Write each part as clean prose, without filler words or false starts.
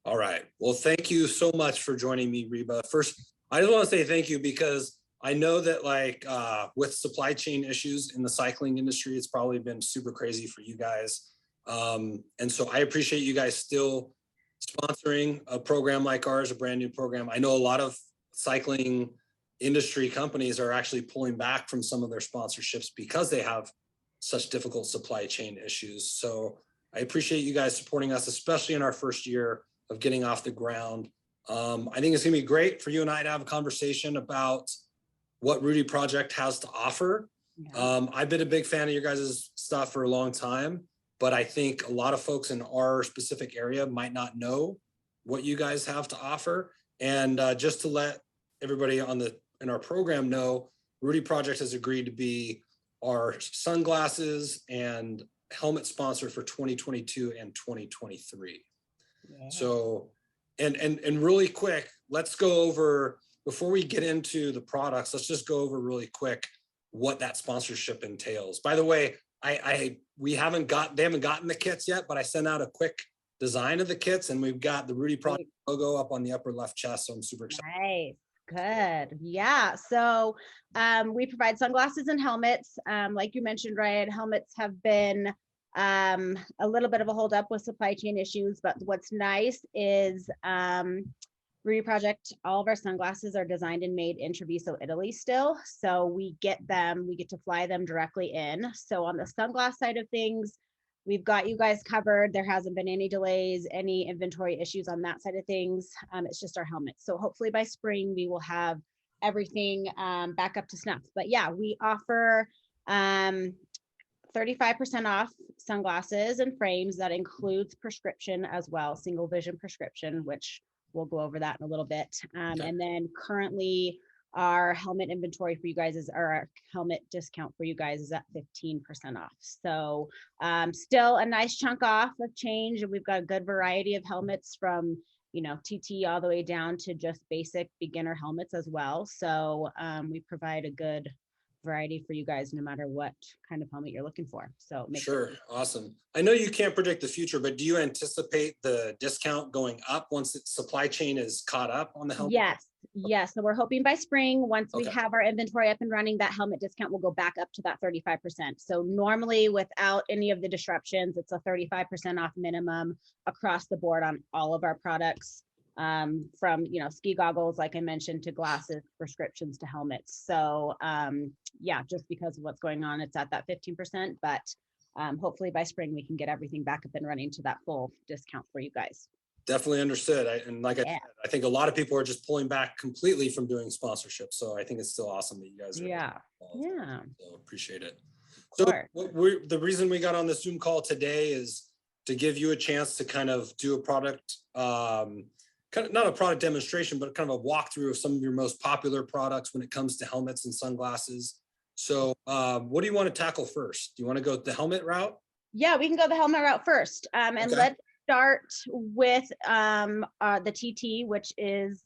All right. Well, thank you so much for joining me, Reba. First, I just want to say thank you because I know that with supply chain issues in the cycling industry, it's probably been super crazy for you guys. And so I appreciate you guys still sponsoring a program like ours, a brand new program. I know a lot of cycling industry companies are actually pulling back from some of their sponsorships because they have such difficult supply chain issues. So I appreciate you guys supporting us, especially in our first year of getting off the ground. I think it's gonna be great for you and I to have a conversation about what Rudy Project has to offer. Yeah. I've been a big fan of your guys' stuff for a long time, but I think a lot of folks in our specific area might not know what you guys have to offer. And just to let everybody in our program know, Rudy Project has agreed to be our sunglasses and helmet sponsor for 2022 and 2023. Yeah. So, and really quick, let's go over, before we get into the products, let's just go over really quick what that sponsorship entails. By the way, they haven't gotten the kits yet, but I sent out a quick design of the kits, and we've got the Rudy Project logo up on the upper left chest. So I'm super excited. Nice. Good. Yeah. So we provide sunglasses and helmets. Like you mentioned, Ryan, helmets have been a little bit of a hold up with supply chain issues, but what's nice is Rudy Project, all of our sunglasses are designed and made in Treviso, Italy still. So we get to fly them directly in. So on the sunglass side of things, we've got you guys covered. There hasn't been any delays, any inventory issues on that side of things. It's just our helmets. So hopefully by spring, we will have everything back up to snuff. But yeah, we offer 35% off sunglasses and frames. That includes prescription as well, single vision prescription, which we'll go over that in a little bit. Okay. And then currently our helmet inventory for you guys our helmet discount for you guys is at 15% off. So still a nice chunk off of change. And we've got a good variety of helmets from, TT all the way down to just basic beginner helmets as well. So we provide a good variety for you guys no matter what kind of helmet you're looking for. So sure. Awesome. I know you can't predict the future, but do you anticipate the discount going up once the supply chain is caught up on the helmet? Yes. So we're hoping by spring, once we have our inventory up and running, that helmet discount will go back up to that 35%. So normally without any of the disruptions, it's a 35% off minimum across the board on all of our products. From ski goggles, like I mentioned, to glasses, prescriptions, to helmets. So yeah, just because of what's going on, it's at that 15%, but hopefully by spring we can get everything back up and running to that full discount for you guys. Definitely understood. I said, I think a lot of people are just pulling back completely from doing sponsorship. So I think it's still awesome that you guys are involved. So appreciate it. So the reason we got on the Zoom call today is to give you a chance to kind of do a product, not a product demonstration, but kind of a walkthrough of some of your most popular products when it comes to helmets and sunglasses. So what do you want to tackle first? Do you want to go the helmet route? Yeah, we can go the helmet route first. Let's start with the TT, which is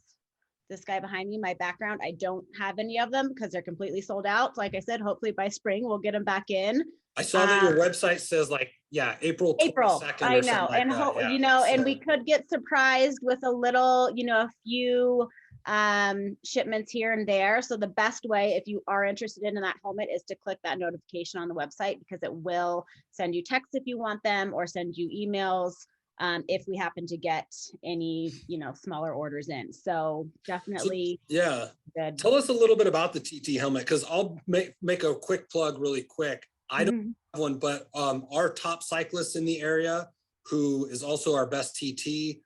this guy behind me, my background. I don't have any of them because they're completely sold out. Like I said, hopefully by spring we'll get them back in. I saw that your website says April 22nd. I know, and we could get surprised with a little, a few shipments here and there. So the best way, if you are interested in that helmet, is to click that notification on the website, because it will send you texts if you want them, or send you emails if we happen to get any, smaller orders in. So definitely. So, good. Tell us a little bit about the TT helmet, because I'll make a quick plug really quick. I don't have one, but our top cyclist in the area, who is also our best TT,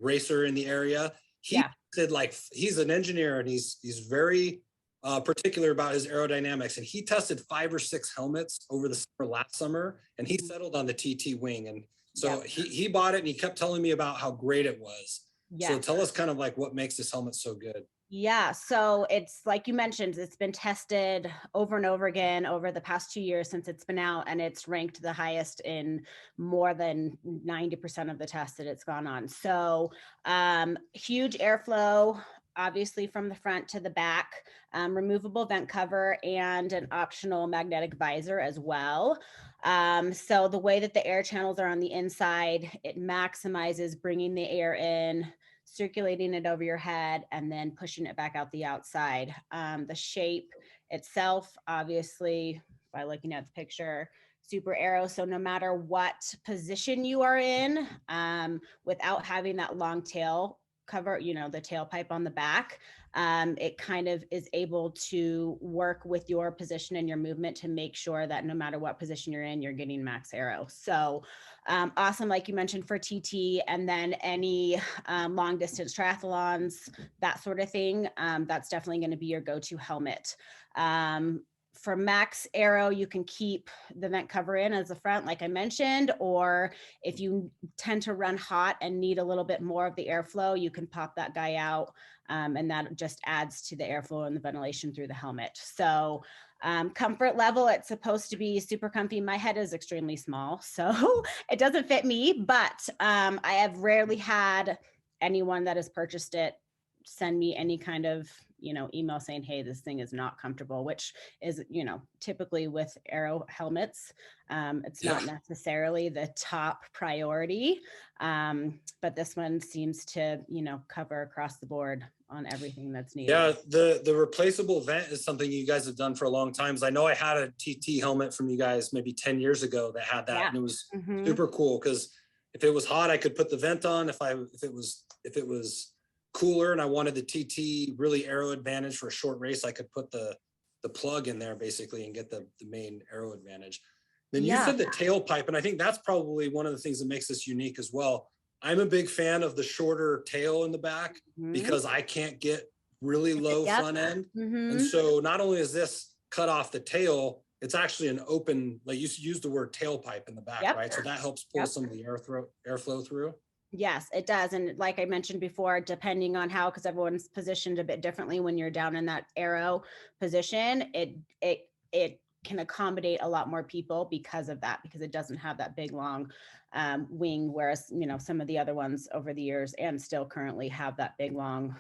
racer in the area, he said, he's an engineer, and he's very particular about his aerodynamics, and he tested 5 or 6 helmets over the summer, last summer, and he settled on the TT wing. And so he bought it, and he kept telling me about how great it was. So tell us kind of what makes this helmet so good. Yeah, so it's like you mentioned, it's been tested over and over again over the past 2 years since it's been out, and it's ranked the highest in more than 90% of the tests that it's gone on. So huge airflow, obviously from the front to the back, removable vent cover, and an optional magnetic visor as well. So the way that the air channels are on the inside, it maximizes bringing the air in, circulating it over your head, and then pushing it back out the outside. The shape itself, obviously, by looking at the picture, super arrow. So no matter what position you are in, without having that long tail cover, you know, the tailpipe on the back, it kind of is able to work with your position and your movement to make sure that no matter what position you're in, you're getting max aero. So awesome, like you mentioned, for TT, and then any long distance triathlons, that sort of thing. That's definitely going to be your go-to helmet. For max aero, you can keep the vent cover in as a front, like I mentioned, or if you tend to run hot and need a little bit more of the airflow, you can pop that guy out, and that just adds to the airflow and the ventilation through the helmet. So comfort level, it's supposed to be super comfy. My head is extremely small, so it doesn't fit me, but I have rarely had anyone that has purchased it send me any kind of, you know, email saying, hey, this thing is not comfortable, which is, you know, typically with aero helmets, it's not necessarily the top priority. But this one seems to, you know, cover across the board on everything that's needed. Yeah, the replaceable vent is something you guys have done for a long time. I know I had a TT helmet from you guys maybe 10 years ago that had that, and it was super cool because if it was hot, I could put the vent on. If it was cooler and I wanted the TT really aero advantage for a short race, I could put the plug in there basically and get the main aero advantage. Then you said the tailpipe, and I think that's probably one of the things that makes this unique as well. I'm a big fan of the shorter tail in the back because I can't get really low front end. And so not only is this cut off the tail, it's actually an open, like you used the word tailpipe in the back, right? So that helps pull some of the airflow through. Yes, it does. And like I mentioned before, depending on how, because everyone's positioned a bit differently when you're down in that aero position, it can accommodate a lot more people because of that, because it doesn't have that big long wing, whereas, you know, some of the other ones over the years and still currently have that big long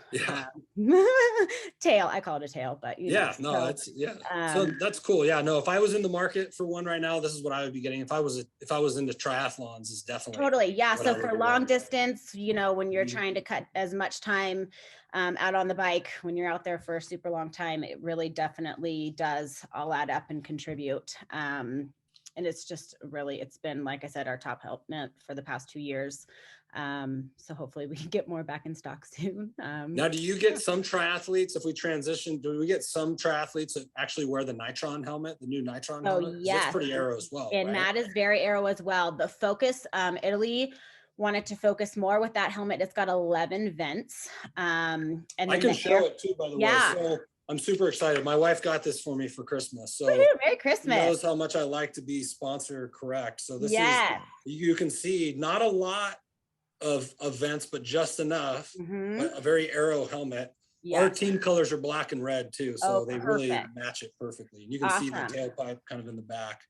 tail. I call it a tail, but you know, so that's cool. Yeah, no, if I was in the market for one right now, this is what I would be getting. If I was into triathlons, is definitely totally. So for long distance, you know, when you're trying to cut as much time out on the bike, when you're out there for a super long time, it really definitely does all add up and contribute. And it's just really, it's been, like I said, our top helmet for the past 2 years. So hopefully we can get more back in stock soon. Now, do you get some triathletes, if we transition, do we get some triathletes that actually wear the Nitron helmet, the new Nitron helmet? Yes. That's pretty aero as well, and right? that is very aero as well. The focus, Italy wanted to focus more with that helmet. It's got 11 vents. And I can show it too, by the way. So I'm super excited. My wife got this for me for Christmas. So Merry Christmas. She knows how much I like to be sponsor correct. So this is, you can see not a lot of vents, but just enough. A very aero helmet. Our team colors are black and red too. So they really match it perfectly. And you can see the tailpipe kind of in the back.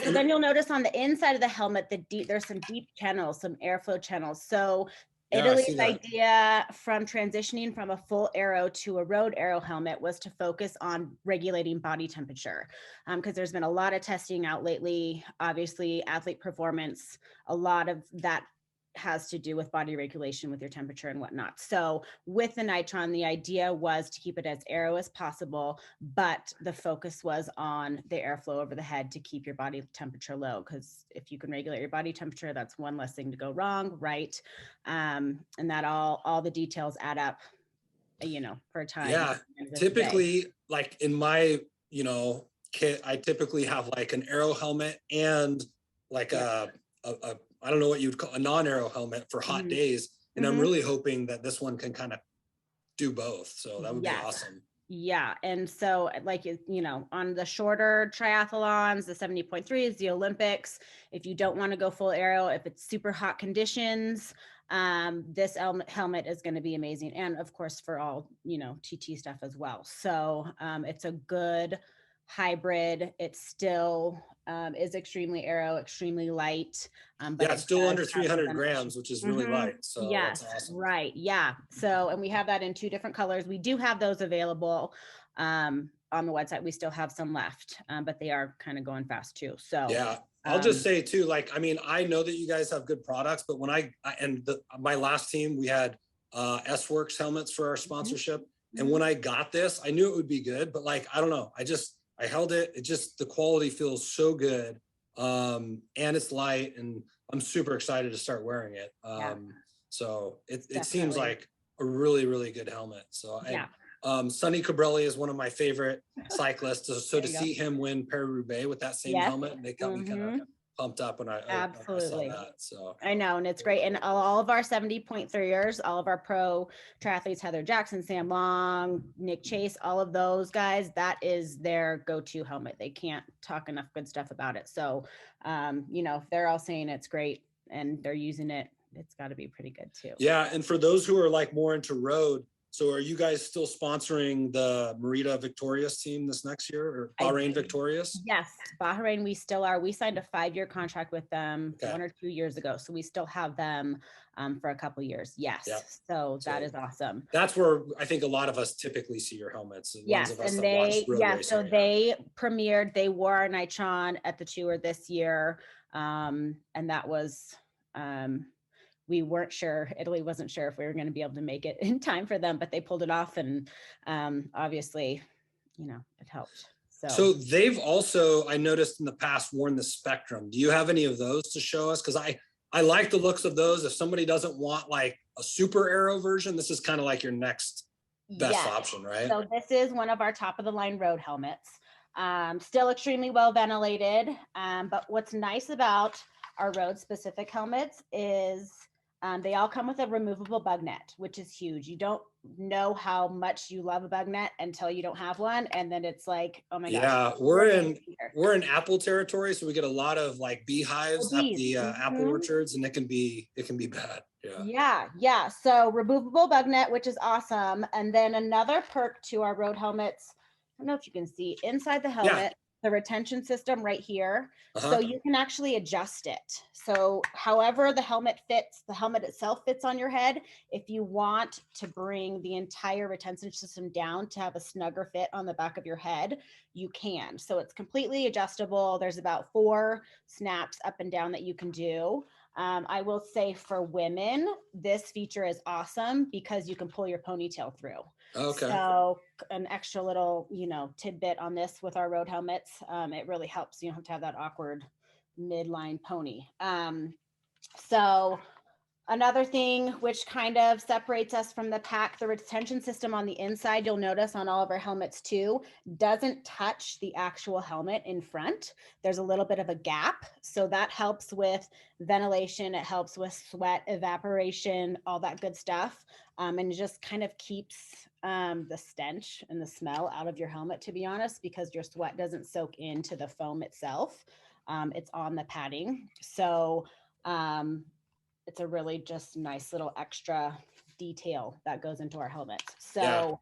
So then you'll notice on the inside of the helmet, there's some deep channels, some airflow channels. So Italy's idea from transitioning from a full aero to a road aero helmet was to focus on regulating body temperature, because there's been a lot of testing out lately. Obviously, athlete performance, a lot of that has to do with body regulation with your temperature and whatnot. So with the Nitron, the idea was to keep it as aero as possible, but the focus was on the airflow over the head to keep your body temperature low. Because if you can regulate your body temperature, that's one less thing to go wrong, right? And that all the details add up, you know, for time. Yeah, typically, like in my, you know, kit, I typically have like an aero helmet and like a I don't know what you'd call a non-aero helmet for hot days. And I'm really hoping that this one can kind of do both. So that would be awesome. Yeah. And so like, you know, on the shorter triathlons, the 70.3s, the Olympics, if you don't want to go full aero, if it's super hot conditions, this helmet is going to be amazing. And of course, for all, you know, TT stuff as well. So it's a good hybrid. It's still is extremely aero, extremely light. But Yeah, it's still under does have the 300 ventilation. grams, which is really light. So Yes, that's awesome. right. Yeah. So, and we have that in 2 different colors. We do have those available on the website. We still have some left, but they are kind of going fast too. So yeah, I'll just say too, like, I mean, I know that you guys have good products, but when my last team, we had S Works helmets for our sponsorship. And when I got this, I knew it would be good, but like, I don't know. I held it. It just, the quality feels so good. And it's light, and I'm super excited to start wearing it. So it seems like a really, really good helmet. So Sonny Cabrelli is one of my favorite cyclists. So to see him win Paris-Roubaix with that same helmet, they got me kind of pumped up when I saw that. So I know, and it's great. And all of our 70.3ers, all of our pro triathletes, Heather Jackson, Sam Long, Nick Chase, all of those guys, that is their go-to helmet. They can't talk enough good stuff about it. So, you know, if they're all saying it's great and they're using it, it's got to be pretty good too. Yeah, and for those who are like more into road, so are you guys still sponsoring the Merida Victorious team this next year, or Bahrain Victorious? Yes, Bahrain, we still are. We signed a 5-year contract with them 1 or 2 years ago. So we still have them for a couple of years. Yes. So that is awesome. That's where I think a lot of us typically see your helmets. Yes, and they premiered, they wore our Nitron at the tour this year. And that was we weren't sure, Italy wasn't sure if we were going to be able to make it in time for them, but they pulled it off, and obviously, you know, it helped. So they've also, I noticed in the past, worn the Spectrum. Do you have any of those to show us? Because I like the looks of those. If somebody doesn't want like a super aero version, this is kind of like your next best option, right? So this is one of our top of the line road helmets. Still extremely well ventilated. But what's nice about our road specific helmets is they all come with a removable bug net, which is huge. You don't know how much you love a bug net until you don't have one, and then it's like, oh my gosh. Yeah, we're in apple territory, so we get a lot of like beehives at the apple orchards, and it can be bad. Yeah. So removable bug net, which is awesome. And then another perk to our road helmets, I don't know if you can see inside the helmet, the retention system right here. So you can actually adjust it. So however the helmet fits, the helmet itself fits on your head. If you want to bring the entire retention system down to have a snugger fit on the back of your head, you can. So it's completely adjustable. There's about 4 snaps up and down that you can do. I will say for women, this feature is awesome because you can pull your ponytail through. Okay. So an extra little, you know, tidbit on this with our road helmets. It really helps. You don't have to have that awkward midline pony. So another thing which kind of separates us from the pack, the retention system on the inside, you'll notice on all of our helmets too, doesn't touch the actual helmet in front. There's a little bit of a gap. So that helps with ventilation. It helps with sweat evaporation, all that good stuff. And it just kind of keeps the stench and the smell out of your helmet, to be honest, because your sweat doesn't soak into the foam itself. It's on the padding. So it's a really just nice little extra detail that goes into our helmets. So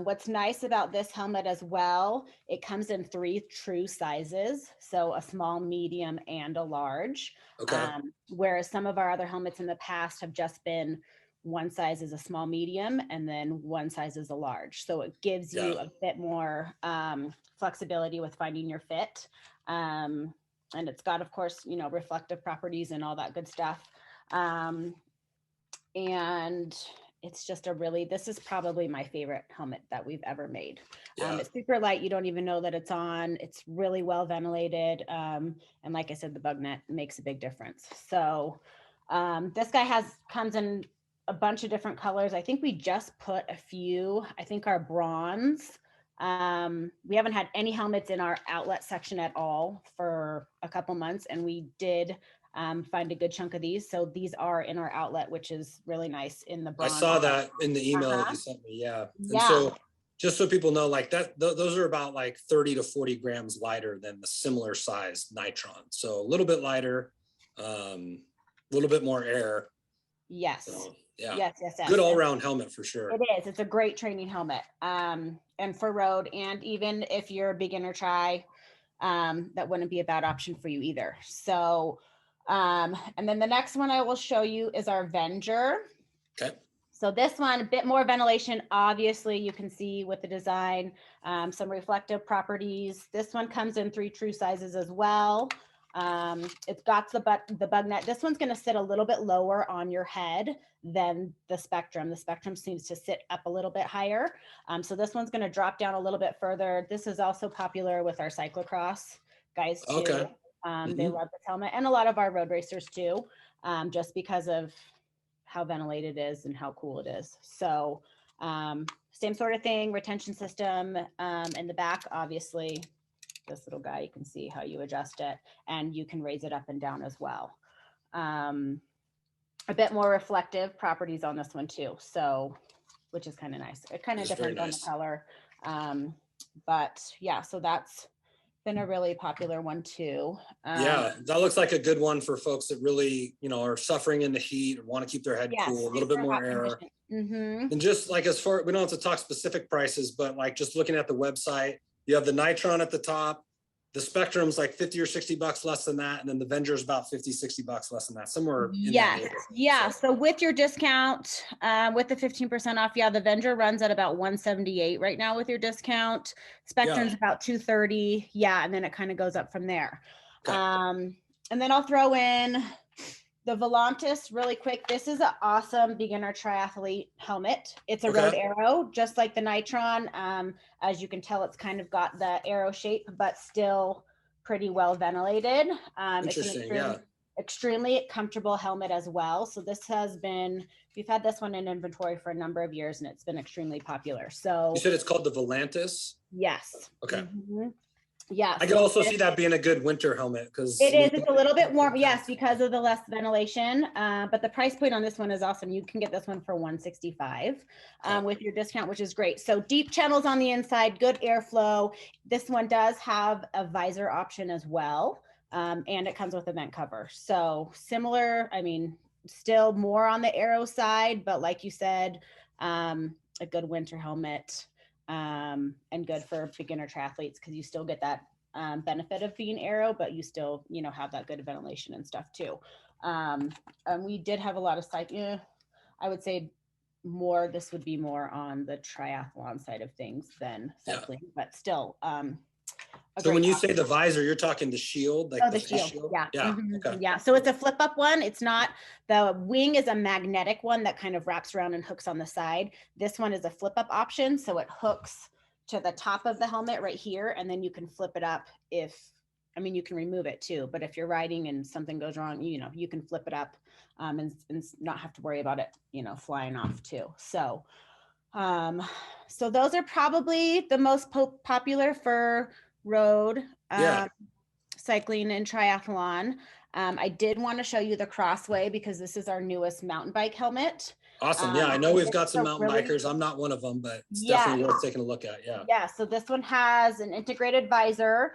what's nice about this helmet as well, it comes in 3 true sizes. So a small, medium, and a large. Whereas some of our other helmets in the past have just been 1 size is a small, medium, and then 1 size is a large. So it gives you a bit more flexibility with finding your fit. And it's got, of course, you know, reflective properties and all that good stuff. And it's just this is probably my favorite helmet that we've ever made. It's super light. You don't even know that it's on. It's really well ventilated. And like I said, the bug net makes a big difference. So this guy comes in a bunch of different colors. I think we just put a few, I think our bronze. We haven't had any helmets in our outlet section at all for a couple months, and we did find a good chunk of these. So these are in our outlet, which is really nice in the bronze. I saw that in the email that you sent me. And so just so people know, like that, those are about like 30 to 40 grams lighter than the similar size Nitron. So a little bit lighter, a little bit more air. Yes. So, yes. Good all around helmet for sure. It is. It's a great training helmet. And for road, and even if you're a beginner tri, that wouldn't be a bad option for you either. So, and then the next one I will show you is our Venger. Okay. So this one, a bit more ventilation, obviously you can see with the design, some reflective properties. This one comes in 3 true sizes as well. It's got the bug net. This one's going to sit a little bit lower on your head than the Spectrum. The Spectrum seems to sit up a little bit higher. So this one's going to drop down a little bit further. This is also popular with our cyclocross guys too. Okay. They love this helmet, and a lot of our road racers too, just because of how ventilated it is and how cool it is. So same sort of thing, retention system in the back, obviously. This little guy, you can see how you adjust it, and you can raise it up and down as well. A bit more reflective properties on this one too, so which is kind of nice. It kind of depends on the color, but yeah, so that's been a really popular one too. Yeah, that looks like a good one for folks that really, are suffering in the heat or want to keep their head cool, a little bit more air. And just like as far, we don't have to talk specific prices, but like just looking at the website, you have the Nitron at the top. The Spectrum's like 50 or 60 bucks less than that. And then the Venger is about 50, 60 bucks less than that, somewhere. Yes. Yeah. So with your discount, with the 15% off, yeah, the Venger runs at about 178 right now with your discount. Spectrum's about 230. Yeah. And then it kind of goes up from there. Okay. And then I'll throw in the Volantis really quick. This is an awesome beginner triathlete helmet. It's a road arrow, just like the Nitron. As you can tell, it's kind of got the arrow shape, but still pretty well ventilated. Interesting, it's an extremely comfortable helmet as well. So this has been, we've had this one in inventory for a number of years, and it's been extremely popular. So you said it's called the Volantis? Yes. Okay. Yeah, I could also see that being a good winter helmet because it's a little bit warm, yes, because of the less ventilation. But the price point on this one is awesome. You can get this one for $165 with your discount, which is great. So deep channels on the inside, good airflow. This one does have a visor option as well, and it comes with a vent cover. So similar, I mean, still more on the aero side, but like you said, a good winter helmet. And good for beginner triathletes because you still get that benefit of being aero, but you still, have that good ventilation and stuff too. And we did have a lot of I would say this would be more on the triathlon side of things than cycling, but still. So when you say the visor, you're talking the shield, like the shield. Yeah. Yeah. Okay. Yeah. So it's a flip up one. It's not, the wing is a magnetic one that kind of wraps around and hooks on the side. This one is a flip up option. So it hooks to the top of the helmet right here. And then you can flip it up you can remove it too, but if you're riding and something goes wrong, you can flip it up and not have to worry about it, flying off too. So, so those are probably the most popular for road cycling and triathlon. I did want to show you the Crossway because this is our newest mountain bike helmet. Awesome. Yeah, I know we've got some mountain bikers. I'm not one of them, but it's definitely worth taking a look at. Yeah. So this one has an integrated visor.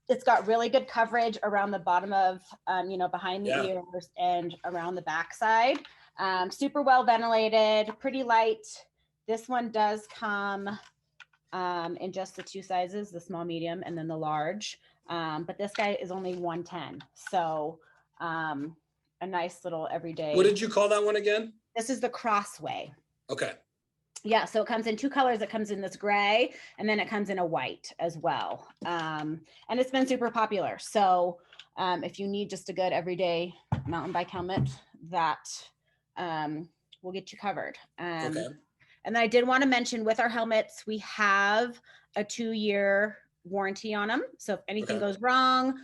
It's got really good coverage around the bottom of, behind the ears and around the backside. Super well ventilated, pretty light. This one does come in just the 2 sizes, the small, medium, and then the large. But this guy is only 110. So a nice little everyday. What did you call that one again? This is the Crossway. Okay. Yeah, so it comes in 2 colors. It comes in this gray, and then it comes in a white as well. And it's been super popular. So if you need just a good everyday mountain bike helmet, that will get you covered. Okay. And I did want to mention with our helmets, we have a 2-year warranty on them. So if anything goes wrong,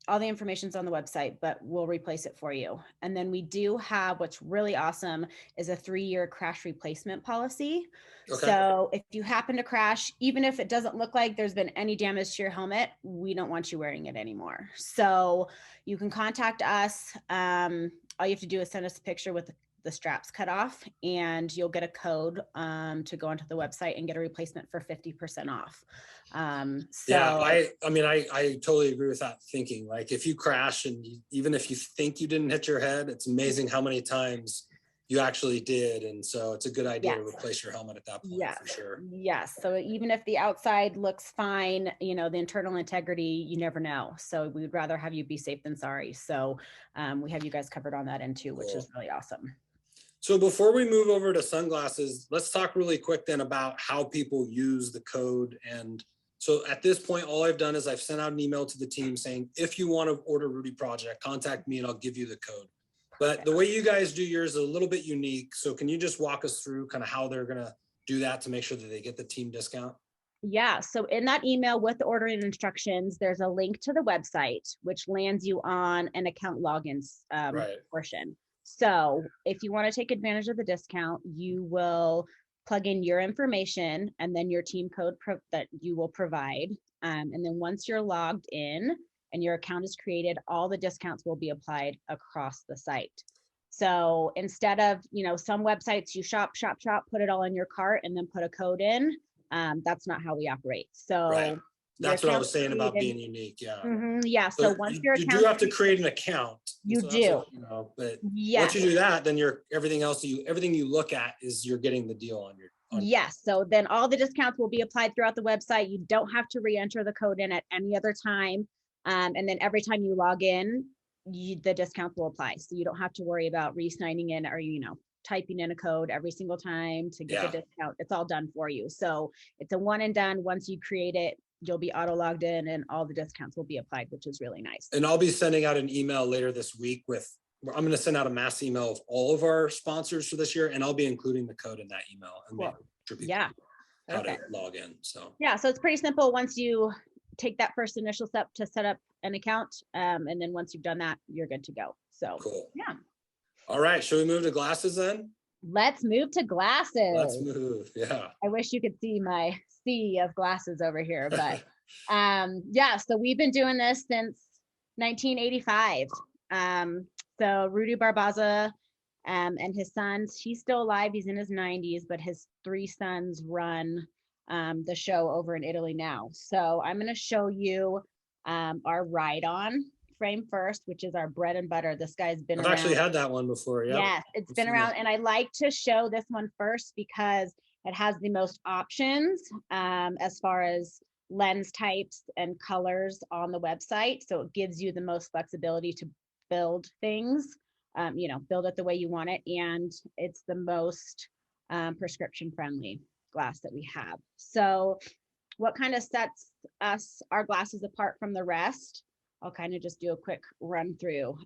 all the information's on the website, but we'll replace it for you. And then we do have, what's really awesome is a 3-year crash replacement policy. Okay. So if you happen to crash, even if it doesn't look like there's been any damage to your helmet, we don't want you wearing it anymore. So you can contact us. All you have to do is send us a picture with the straps cut off, and you'll get a code to go onto the website and get a replacement for 50% off. I totally agree with that thinking. Like if you crash and even if you think you didn't hit your head, it's amazing how many times you actually did. And so it's a good idea to Yes. replace your helmet at that point Yes. for sure. Yes. So even if the outside looks fine, you know, the internal integrity, you never know. So we'd rather have you be safe than sorry. So we have you guys covered on that end too, which is really awesome. So before we move over to sunglasses, let's talk really quick then about how people use the code. And so at this point, all I've done is I've sent out an email to the team saying, if you want to order Rudy Project, contact me and I'll give you the code. But the way you guys do yours is a little bit unique. So can you just walk us through kind of how they're going to do that to make sure that they get the team discount? Yeah. So in that email with the ordering instructions, there's a link to the website, which lands you on an account login Right. portion. So if you want to take advantage of the discount, you will plug in your information and then your team code that you will provide. And then once you're logged in and your account is created, all the discounts will be applied across the site. So instead of, you know, some websites you shop, put it all in your cart and then put a code in. That's not how we operate. So right. That's what I was saying about being unique. Yeah. Yeah. So once your you account, do have to create an account. You so do. You know, but yes. once you do that, then everything else everything you look at is you're getting the deal on your. Yes. So then all the discounts will be applied throughout the website. You don't have to re-enter the code in at any other time. And then every time you log in, the discounts will apply. So you don't have to worry about re-signing in or, you know, typing in a code every single time to get the discount. It's all done for you. So it's a one and done. Once you create it, you'll be auto logged in and all the discounts will be applied, which is really nice. And I'll be sending out an email later this week I'm going to send out a mass email of all of our sponsors for this year, and I'll be including the code in that email. And cool. How to log in. So so it's pretty simple once you take that first initial step to set up an account. And then once you've done that, you're good to go. So cool. All right. Should we move to glasses then? Let's move to glasses. Let's move. Yeah. I wish you could see my sea of glasses over here, but so we've been doing this since 1985. So Rudy Barbaza and his sons, he's still alive. He's in his 90s, but his 3 sons run the show over in Italy now. So I'm going to show you our ride-on frame first, which is our bread and butter. This guy's been around. I've actually had that one before. Yes, it's been around. And I like to show this one first because it has the most options as far as lens types and colors on the website. So it gives you the most flexibility to build things, you know, build it the way you want it. And it's the most prescription friendly glass that we have. So what kind of sets our glasses apart from the rest? I'll kind of just do a quick run through.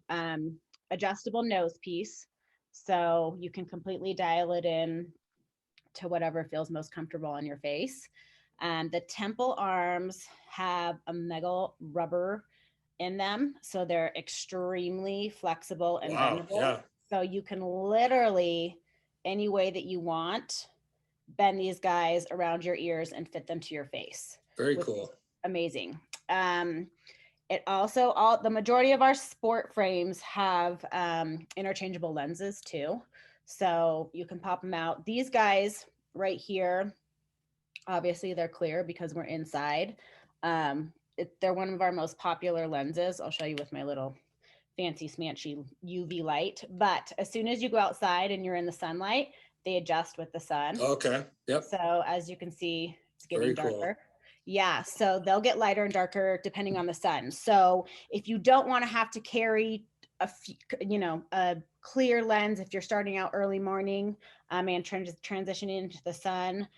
Adjustable nose piece. So you can completely dial it in to whatever feels most comfortable on your face. The temple arms have a mega rubber in them. So they're extremely flexible and bendable. Yeah. So you can literally, any way that you want, bend these guys around your ears and fit them to your face. Very cool. Amazing. It also, the majority of our sport frames have interchangeable lenses too. So you can pop them out. These guys right here, obviously they're clear because we're inside. They're one of our most popular lenses. I'll show you with my little fancy smanchy UV light. But as soon as you go outside and you're in the sunlight, they adjust with the sun. Okay. Yep. So as you can see, it's getting darker. Cool. Yeah, so they'll get lighter and darker depending on the sun. So if you don't want to have to carry a clear lens, if you're starting out early morning and transitioning into the sun,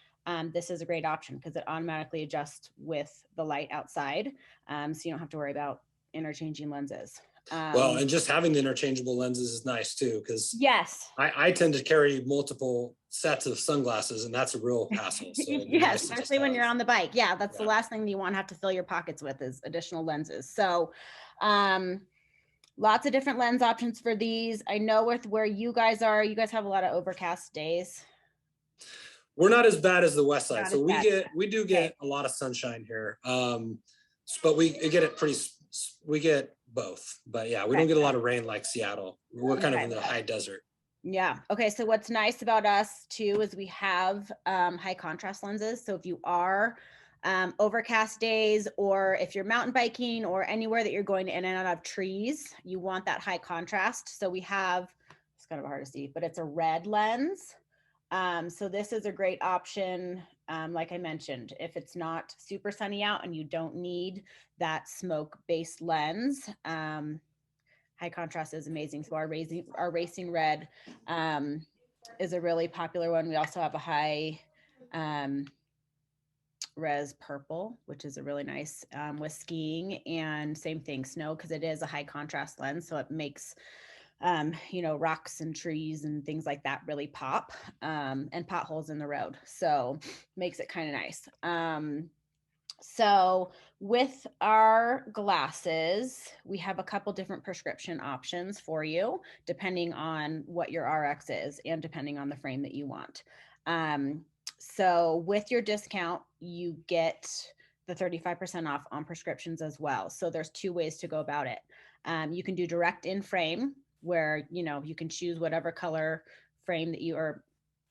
this is a great option because it automatically adjusts with the light outside. So you don't have to worry about interchanging lenses. Well, and just having the interchangeable lenses is nice too, because yes, I tend to carry multiple sets of sunglasses, and that's a real hassle. So yes, especially when you're on the bike. Yeah, that's the last thing you want to have to fill your pockets with is additional lenses. So lots of different lens options for these. I know with where you guys are, you guys have a lot of overcast days. We're not as bad as the west side. So we do get a lot of sunshine here. But we get both. But yeah, we don't get a lot of rain like Seattle. We're kind of in the high desert. Yeah. Okay. So what's nice about us too is we have high contrast lenses. So if you are overcast days, or if you're mountain biking or anywhere that you're going in and out of trees, you want that high contrast. So we have it's kind of hard to see, but it's a red lens. So this is a great option. Like I mentioned, if it's not super sunny out and you don't need that smoke based lens, high contrast is amazing. So our racing red is a really popular one. We also have a high res purple, which is a really nice with skiing, and same thing, snow, because it is a high contrast lens. So it makes you know, rocks and trees and things like that really pop, and potholes in the road. So makes it kind of nice. So with our glasses, we have a couple different prescription options for you, depending on what your RX is and depending on the frame that you want. So with your discount, you get the 35% off on prescriptions as well. So there's two ways to go about it. You can do direct in frame, where, you know, you can choose whatever color frame that you, or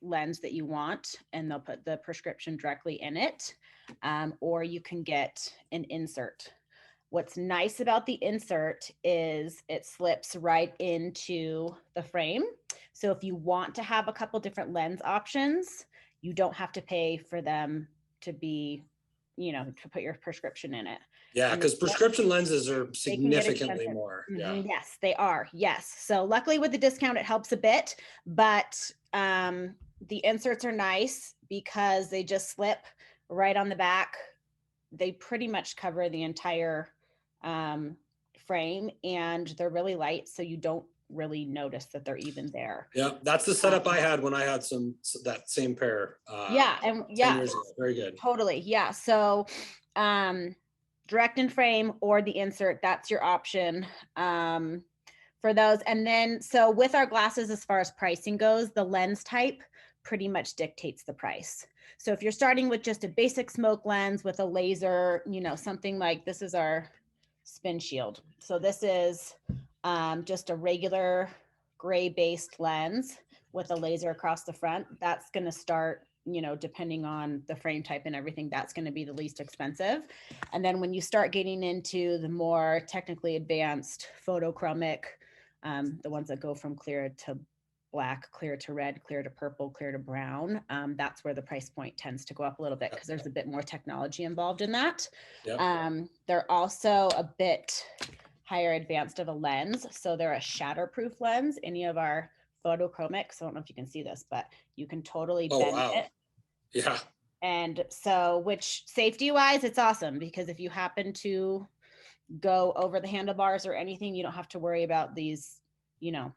lens that you want, and they'll put the prescription directly in it. Or you can get an insert. What's nice about the insert is it slips right into the frame. So if you want to have a couple different lens options, you don't have to pay for them to be, you know, to put your prescription in it. Yeah, And because prescription lenses are they can get significantly expensive. more. Yeah. Yes, they are. Yes. So luckily with the discount, it helps a bit, but the inserts are nice because they just slip right on the back. They pretty much cover the entire frame, and they're really light, so you don't really notice that they're even there. Yeah, that's the setup I had when I had that same pair. Yeah, and 10 yeah, years ago. Very good. totally. Yeah. So direct in frame or the insert, that's your option for those. And then, so with our glasses, as far as pricing goes, the lens type pretty much dictates the price. So if you're starting with just a basic smoke lens with a laser, you know, something like this is our spin shield. So this is just a regular gray based lens with a laser across the front. That's going to start, you know, depending on the frame type and everything, that's going to be the least expensive. And then when you start getting into the more technically advanced photochromic, the ones that go from clear to black, clear to red, clear to purple, clear to brown, that's where the price point tends to go up a little bit because there's a bit more technology involved in that. Yep. They're also a bit higher advanced of a lens. So they're a shatterproof lens. Any of our photochromics, I don't know if you can see this, but you can totally bend it. Yeah. And so, which safety wise, it's awesome because if you happen to go over the handlebars or anything, you don't have to worry about these, you know,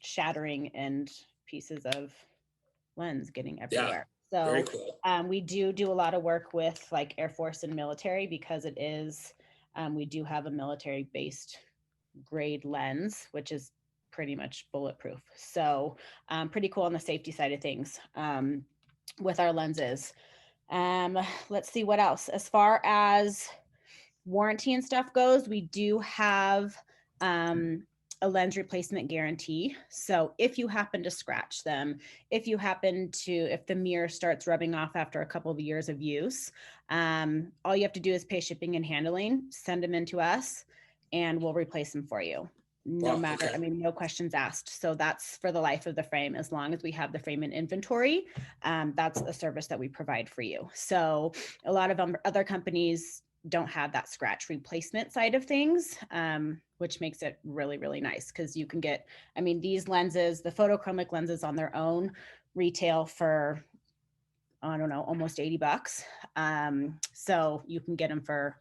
shattering and pieces of lens getting everywhere. Yeah, so very cool. We do a lot of work with like Air Force and military because it is, we do have a military based grade lens, which is pretty much bulletproof. So pretty cool on the safety side of things with our lenses. Let's see what else. As far as warranty and stuff goes, we do have a lens replacement guarantee. So if you happen to scratch them, if the mirror starts rubbing off after a couple of years of use, all you have to do is pay shipping and handling, send them in to us, and we'll replace them for you. No matter, I mean, no questions asked. So that's for the life of the frame. As long as we have the frame in inventory, that's a service that we provide for you. So a lot of other companies don't have that scratch replacement side of things, which makes it really, really nice because you can get, I mean, these lenses, the photochromic lenses on their own retail for, I don't know, almost $80. So you can get them for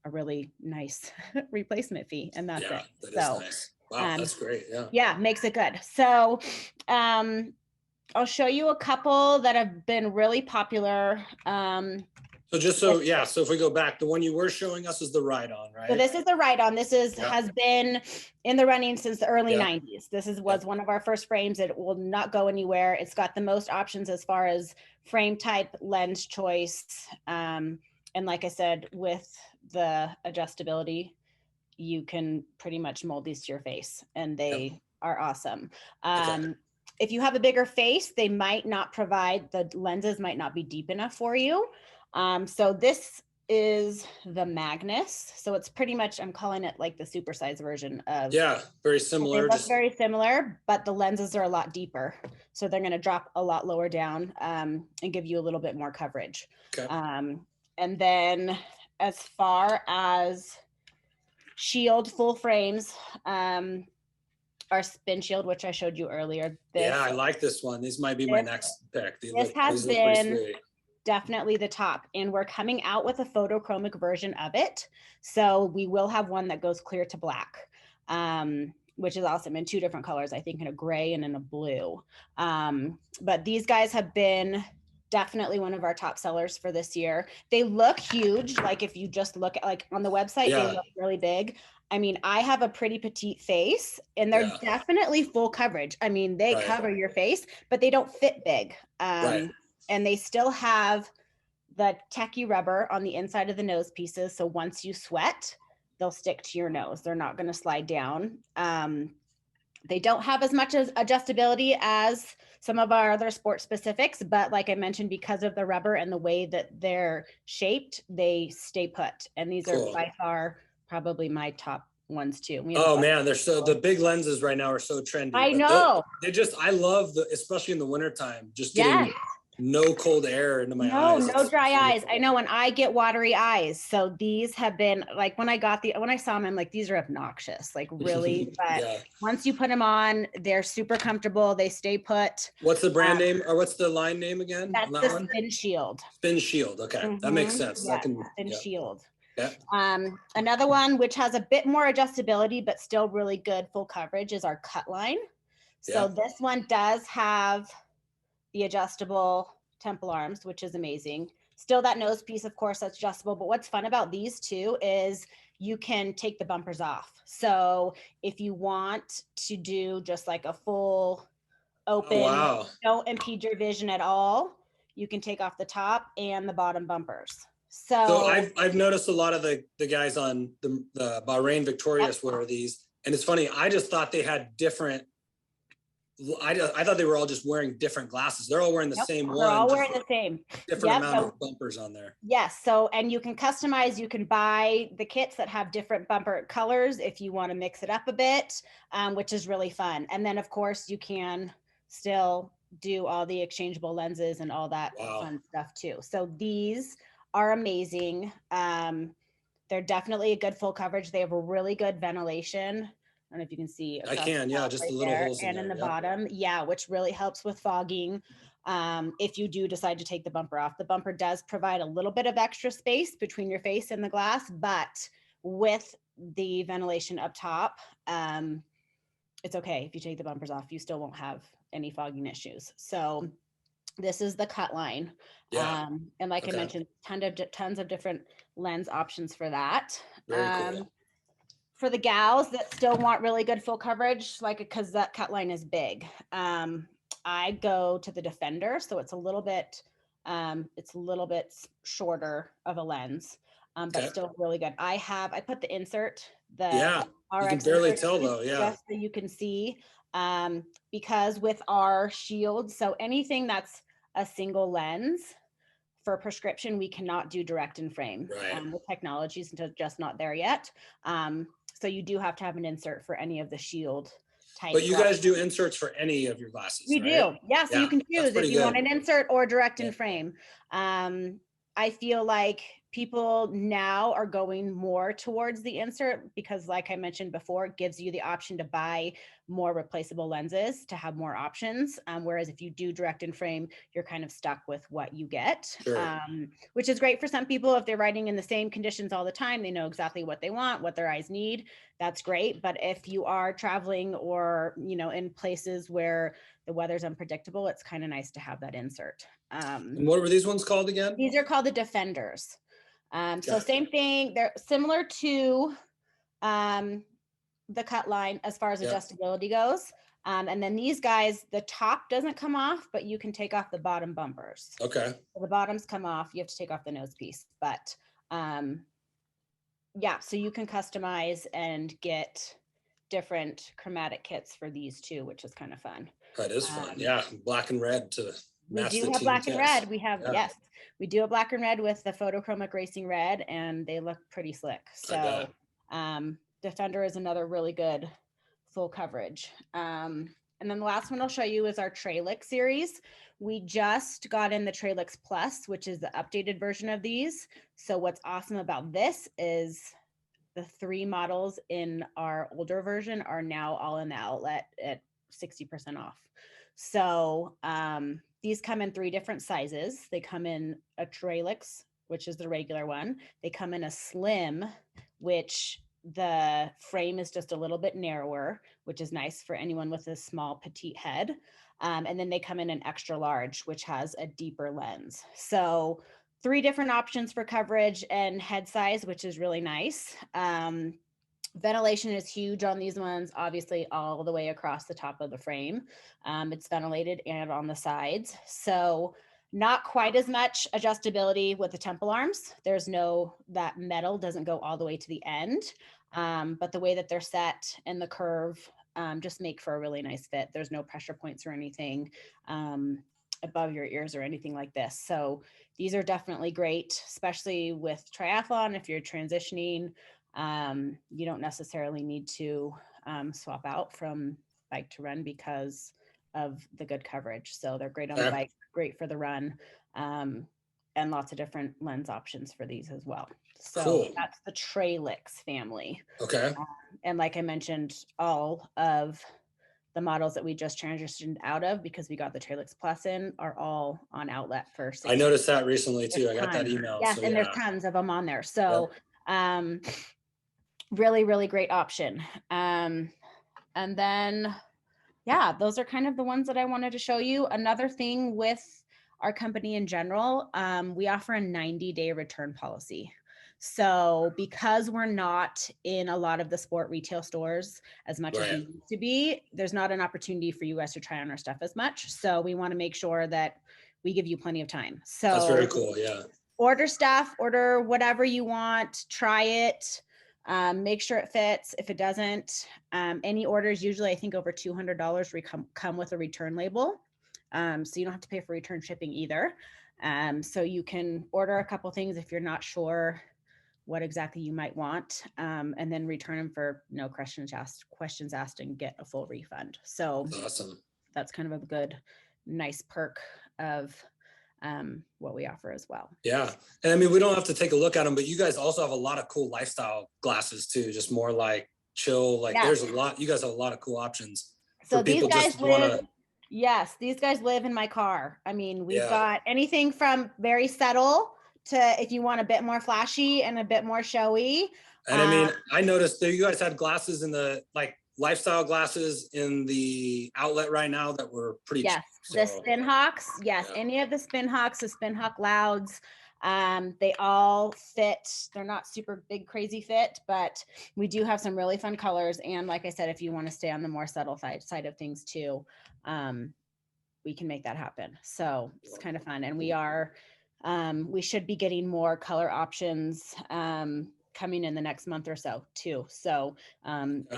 a really nice replacement fee, and that's it. That is nice. Wow, that's great. Yeah, makes it good. So I'll show you a couple that have been really popular. So just so, yeah, so if we go back, the one you were showing us is the ride-on, right? So this is the ride-on. This is has been in the running since the early 90s. This was one of our first frames. It will not go anywhere. It's got the most options as far as frame type, lens choice. And like I said, with the adjustability, you can pretty much mold these to your face, and they are awesome. If you have a bigger face, they might not provide, the lenses might not be deep enough for you. So this is the Magnus. So it's pretty much, I'm calling it like the supersized version of. Yeah, very They similar. look very similar, but the lenses are a lot deeper. So they're going to drop a lot lower down and give you a little bit more coverage. Okay. And then as far as shield full frames, our spin shield, which I showed you earlier. Yeah, I like this one. These might be my next pick. This has been definitely the top, and we're coming out with a photochromic version of it. So we will have one that goes clear to black, which is awesome, in 2 different colors, I think in a gray and in a blue. But these guys have been definitely one of our top sellers for this year. They look huge. Like if you just look at like on the website, they look really big. I mean, I have a pretty petite face and they're definitely full coverage. I mean, they cover your face, but they don't fit big. And they still have the techie rubber on the inside of the nose pieces. So once you sweat, they'll stick to your nose. They're not going to slide down. They don't have as much as adjustability as some of our other sport specifics, but like I mentioned, because of the rubber and the way that they're shaped, they stay put. And these are by far probably my top ones too. Oh man, they're the big lenses right now are so trendy. I know. I love especially in the wintertime, just getting no cold air into my eyes. No dry eyes. I know when I get watery eyes. So these have been like, when I saw them, I'm like, these are obnoxious, like really, but once you put them on, they're super comfortable. They stay put. What's the brand name or what's the line name again? That's the Spin Shield. Spin Shield. Okay. That makes sense. Spin Shield. Another one, which has a bit more adjustability, but still really good full coverage, is our Cut line. So this one does have the adjustable temple arms, which is amazing. Still that nose piece, of course, that's adjustable. But what's fun about these two is you can take the bumpers off. So if you want to do just like a full open, don't impede your vision at all, you can take off the top and the bottom bumpers. So I've noticed a lot of the guys on the Bahrain Victorious wear these. And it's funny, I just thought they had different, I thought they were all just wearing different glasses. They're all wearing the same one. They're all wearing the same. Different amount of bumpers on there. Yes. So, and you can customize, you can buy the kits that have different bumper colors if you want to mix it up a bit, which is really fun. And then of course you can still do all the exchangeable lenses and all that fun stuff too. So these are amazing. They're definitely a good full coverage. They have a really good ventilation. I don't know if you can see. I can, just the little holes in the bottom, which really helps with fogging. If you do decide to take the bumper off, the bumper does provide a little bit of extra space between your face and the glass, but with the ventilation up top, it's okay. If you take the bumpers off, you still won't have any fogging issues. So this is the Cut line. And like I mentioned, tons of different lens options for that. Very cool. For the gals that still want really good full coverage, because that Cut line is big, I go to the Defender. So it's a little bit shorter of a lens, but still really good. I put the insert, the RX, you can barely tell though. Just so you can see, because with our shield, so anything that's a single lens for prescription, we cannot do direct in frame. The technology's just not there yet. So you do have to have an insert for any of the shield type. But you guys do inserts for any of your glasses, We do. Yeah, so you can choose if you want an insert or direct in frame. I feel like people now are going more towards the insert because, like I mentioned before, it gives you the option to buy more replaceable lenses to have more options. Whereas if you do direct in frame, you're kind of stuck with what you get, which is great for some people. If they're riding in the same conditions all the time, they know exactly what they want, what their eyes need. That's great. But if you are traveling or, in places where the weather's unpredictable, it's kind of nice to have that insert. And what were these ones called again? These are called the Defenders. So same thing, they're similar to the Cut line as far as adjustability goes. And then these guys, the top doesn't come off, but you can take off the bottom bumpers. Okay. So the bottoms come off, you have to take off the nose piece. But so you can customize and get different chromatic kits for these too, which is kind of fun. That is fun. Black and red to We match do the have team black and kits. red. We have, Yeah, yes, we do have black and red with the photochromic racing red, and they look pretty slick. I bet. So Defender is another really good full coverage. And then the last one I'll show you is our Trailix series. We just got in the Trailix Plus, which is the updated version of these. So what's awesome about this is the 3 models in our older version are now all in the outlet at 60% off. So these come in 3 different sizes. They come in a Trailix, which is the regular one. They come in a slim, which the frame is just a little bit narrower, which is nice for anyone with a small petite head. And then they come in an extra large, which has a deeper lens. So 3 different options for coverage and head size, which is really nice. Ventilation is huge on these ones, obviously all the way across the top of the frame. It's ventilated and on the sides. So not quite as much adjustability with the temple arms. There's no, that metal doesn't go all the way to the end. But the way that they're set and the curve just make for a really nice fit. There's no pressure points or anything above your ears or anything like this. So these are definitely great, especially with triathlon. If you're transitioning, you don't necessarily need to swap out from bike to run because of the good coverage. So they're great on the bike, great for the run, and lots of different lens options for these as well. So Cool. that's the Trailix family. Okay. And like I mentioned, all of the models that we just transitioned out of because we got the Trailix Plus in are all on outlet for 60. I noticed that recently too. I got that email. Yes, so and yeah. there's tons of them on there. So really, really great option. And then, yeah, those are kind of the ones that I wanted to show you. Another thing with our company in general, we offer a 90-day return policy. So because we're not in a lot of the sport retail stores as much as we used to be, there's not an opportunity for you guys to try on our stuff as much. So we want to make sure that we give you plenty of time. So that's very cool. Yeah. Order stuff, order whatever you want, try it. Make sure it fits. If it doesn't, any orders, usually I think over $200 come with a return label. So you don't have to pay for return shipping either. So you can order a couple things if you're not sure what exactly you might want, and then return them for no questions asked and get a full refund. So awesome. That's kind of a good, nice perk of what we offer as well. Yeah. And I mean, we don't have to take a look at them, but you guys also have a lot of cool lifestyle glasses too, just more like chill. Like there's a lot, you guys have a lot of cool options. So these guys live, yes, these guys live in my car. I mean, we've got anything from very subtle to if you want a bit more flashy and a bit more showy. And I mean, I noticed that you guys had glasses in the like lifestyle glasses in the outlet right now that were pretty cheap, the Spin Hawks. Yes, any of the Spin Hawks, the Spin Hawk Louds, they all fit. They're not super big, crazy fit, but we do have some really fun colors. And like I said, if you want to stay on the more subtle side of things too, we can make that happen. So it's kind of fun. And we should be getting more color options coming in the next month or so too. So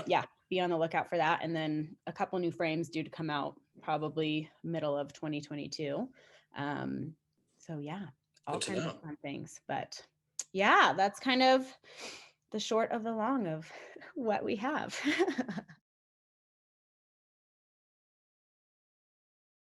yeah, be on the lookout for that. And then a couple new frames due to come out probably middle of 2022. So yeah, all kinds of fun things. But yeah, that's kind of the short of the long of what we have.